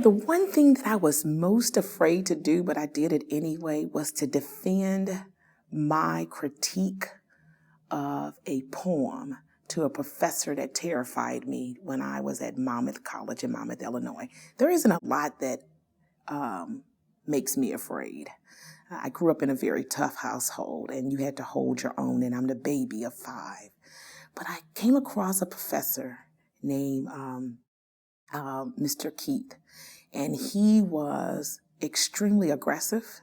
The one thing that I was most afraid to do, but I did it anyway, was to defend my critique of a poem to a professor that terrified me when I was at Monmouth College in Monmouth, Illinois. There isn't a lot that makes me afraid. I grew up in a very tough household, and you had to hold your own, and I'm the baby of 5. But I came across a professor named Mr. Keith, and he was extremely aggressive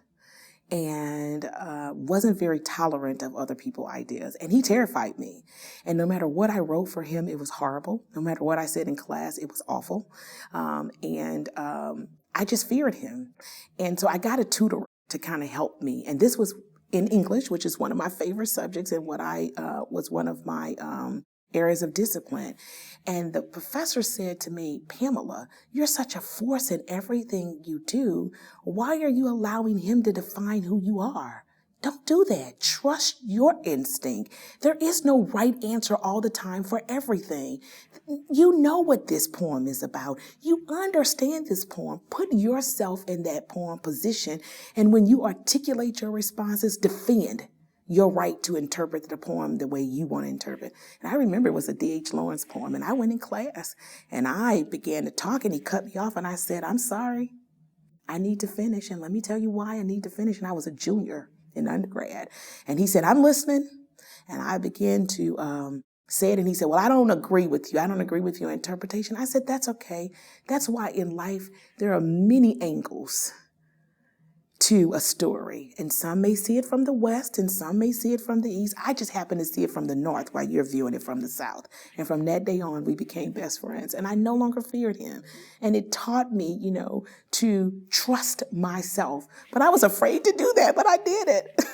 and wasn't very tolerant of other people's ideas. And he terrified me. And no matter what I wrote for him, it was horrible. No matter what I said in class, it was awful. I just feared him. And so I got a tutor to kind of help me. And this was in English, which is one of my favorite subjects and what I was one of my areas of discipline. And the professor said to me, Pamela, you're such a force in everything you do. Why are you allowing him to define who you are? Don't do that. Trust your instinct. There is no right answer all the time for everything. You know what this poem is about. You understand this poem. Put yourself in that poem position. And when you articulate your responses, defend your right to interpret the poem the way you want to interpret. And I remember it was a D.H. Lawrence poem, and I went in class, and I began to talk, and he cut me off, and I said, I'm sorry, I need to finish, and let me tell you why I need to finish. And I was a junior in undergrad. And he said, I'm listening. And I began to say it, and he said, well, I don't agree with you. I don't agree with your interpretation. I said, that's okay. That's why in life there are many angles to a story, and some may see it from the west and some may see it from the east. I just happen to see it from the north while you're viewing it from the south. And from that day on, we became best friends, and I no longer feared him. And it taught me, to trust myself. But I was afraid to do that, but I did it.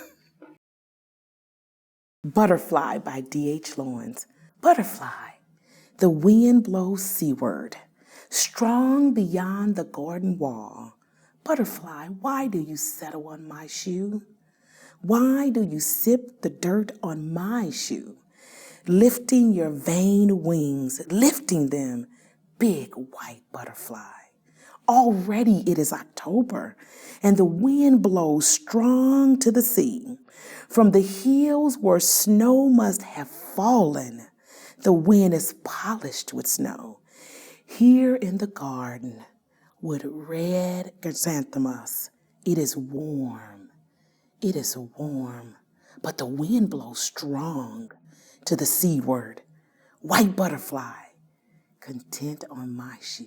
Butterfly by D.H. Lawrence. Butterfly, the wind blows seaward, strong beyond the garden wall. Butterfly, why do you settle on my shoe? Why do you sip the dirt on my shoe? Lifting your vain wings, lifting them, big white butterfly. Already it is October, and the wind blows strong to the sea. From the hills where snow must have fallen, the wind is polished with snow. Here in the garden, with red chrysanthemums, it is warm, but the wind blows strong to the seaward. White butterfly, content on my shoe.